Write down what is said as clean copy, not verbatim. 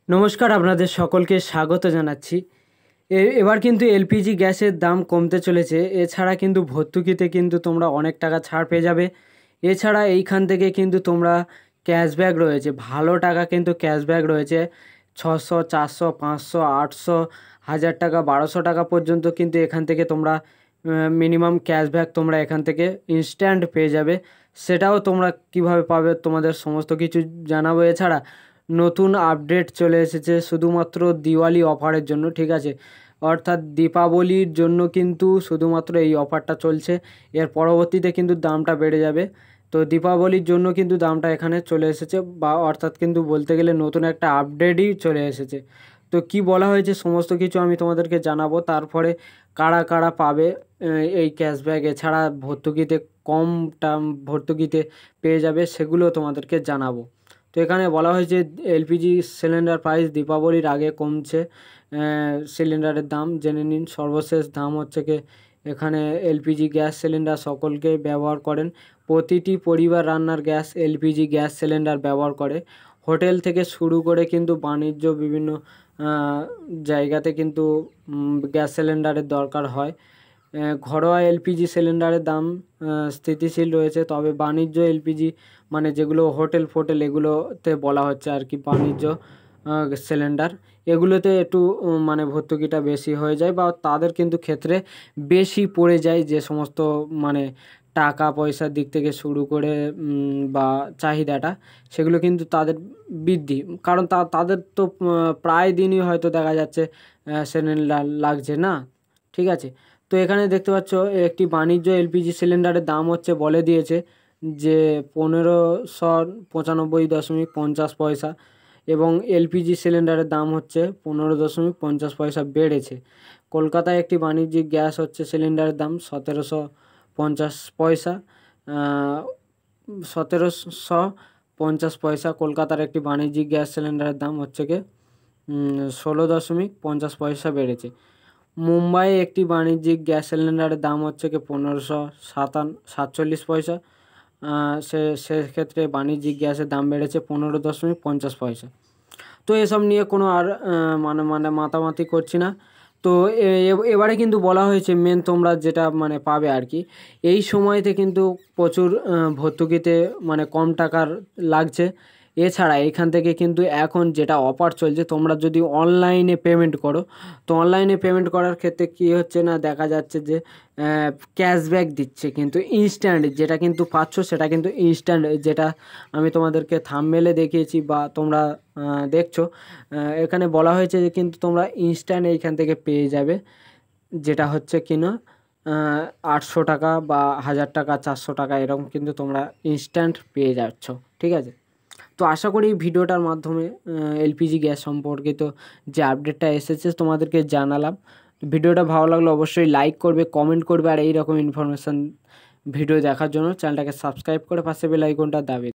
নমস্কার, আপনাদের সকলকে স্বাগত জানাচ্ছি। এবার কিন্তু এলপিজি গ্যাসের দাম কমতে চলেছে। এছাড়া কিন্তু ভর্তুকিতে কিন্তু তোমরা অনেক টাকা ছাড় পেয়ে যাবে। এছাড়া এইখান থেকে কিন্তু তোমরা ক্যাশব্যাক রয়েছে, ভালো টাকা কিন্তু ক্যাশব্যাক রয়েছে। 600, 400, 500, 800, 1000 টাকা, 1200 টাকা পর্যন্ত কিন্তু এখান থেকে তোমরা মিনিমাম ক্যাশব্যাক তোমরা এখান থেকে ইনস্ট্যান্ট পেয়ে যাবে। সেটাও তোমরা কিভাবে পাবে তোমাদের সমস্ত কিছু জানাবো। এছাড়া নতুন আপডেট চলে এসেছে শুধুমাত্র দিওয়ালি অফারের জন্য, ঠিক আছে? অর্থাৎ দীপাবলির জন্য কিন্তু শুধুমাত্র এই অফারটা চলছে। এর পরবর্তীতে কিন্তু দামটা বেড়ে যাবে। তো দীপাবলির জন্য কিন্তু দামটা এখানে চলে এসেছে, বা অর্থাৎ কিন্তু বলতে গেলে নতুন একটা আপডেটই চলে এসেছে। তো কি বলা হয়েছে সমস্ত কিছু আমি তোমাদেরকে জানাবো। তারপরে কারা কারা পাবে এই ক্যাশব্যাক, এছাড়া ভর্তুকিতে কম টার্ম ভর্তুকিতে পেয়ে যাবে, সেগুলো তোমাদেরকে জানাবো। তো এখানে বলা হয়েছে এলপিজি সিলিন্ডার প্রাইস দীপাবলির আগে কমছে। সিলিন্ডারের দাম জেনে নিন। সর্বশেষ দাম হচ্ছে কি, এখানে এলপিজি গ্যাস সিলিন্ডার সকলকে ব্যবহার করেন। প্রতিটি পরিবার রান্নার গ্যাস এলপিজি গ্যাস সিলিন্ডার ব্যবহার করে। হোটেল থেকে শুরু করে কিন্তু বাণিজ্য বিভিন্ন জায়গাতে কিন্তু গ্যাস সিলিন্ডারের দরকার হয়। ঘরোয়া এলপিজি সিলিন্ডারের দাম স্থিতিশীল রয়েছে, তবে বাণিজ্য এলপিজি মানে যেগুলো হোটেল ফোটেল এগুলোতে বলা হচ্ছে আর কি, বাণিজ্য সিলিন্ডার, এগুলোতে একটু মানে ভর্তুকিটা বেশি হয়ে যায়, বা তাদের কিন্তু ক্ষেত্রে বেশি পড়ে যায়। যে সমস্ত মানে টাকা পয়সার দিক থেকে শুরু করে বা চাহিদাটা, সেগুলো কিন্তু তাদের বৃদ্ধি, কারণ তাদের তো প্রায় দিনই হয়তো দেখা যাচ্ছে সিলিন্ডার লাগছে না, ঠিক আছে? তো এখানে দেখতে পাচ্ছ একটি বাণিজ্য এলপিজি সিলিন্ডারের দাম হচ্ছে বলে দিয়েছে যে 1595.50 এবং এলপিজি সিলিন্ডারের দাম হচ্ছে 15.50 বেড়েছে। কলকাতায় একটি বাণিজ্যিক গ্যাস হচ্ছে সিলিন্ডারের দাম 1750 1750 কলকাতার একটি বাণিজ্যিক গ্যাস সিলিন্ডারের দাম হচ্ছে কি 16.50 বেড়েছে। মুম্বাইয়ে একটি বাণিজ্যিক গ্যাস সিলিন্ডারের দাম হচ্ছে কি 1547 সেক্ষেত্রে বাণিজ্যিক গ্যাসের দাম বেড়েছে 15.50। তো এসব নিয়ে কোনো আর মানে মাতামাতি করছি না। তো এবারে কিন্তু বলা হয়েছে মেন তোমরা যেটা মানে পাবে আর কি, এই সময়তে কিন্তু প্রচুর ভর্তুকিতে মানে কম টাকার লাগছে। এছাড়া এখান থেকে কিন্তু এখন যেটা অফার চলছে, তোমরা যদি অনলাইনে পেমেন্ট করো, তো অনলাইনে পেমেন্ট করার ক্ষেত্রে কী হচ্ছে না, দেখা যাচ্ছে যে ক্যাশব্যাক দিচ্ছে কিন্তু ইনস্ট্যান্ট, যেটা কিন্তু পাচ্ছ সেটা কিন্তু ইনস্ট্যান্ট, যেটা আমি তোমাদেরকে থাম্বনেলে দেখিয়েছি বা তোমরা দেখছো। এখানে বলা হয়েছে যে কিন্তু তোমরা ইনস্ট্যান্ট এইখান থেকে পেয়ে যাবে, যেটা হচ্ছে কিনা 800 টাকা বা 1000 টাকা, 400 টাকা, এরকম কিন্তু তোমরা ইনস্ট্যান্ট পেয়ে যাচ্ছ, ঠিক আছে? তো আশা করি ভিডিওটার মাধ্যমে এলপিজি গ্যাস সম্পর্কিত যে আপডেটটা এসেছে তোমাদেরকে জানালাম। ভিডিওটা ভালো লাগলে অবশ্যই লাইক করবে, কমেন্ট করবে, আর এইরকম ইনফরমেশান ভিডিও দেখার জন্য চ্যানেলটাকে সাবস্ক্রাইব করে পাশে বেল আইকনটা দাবিয়ে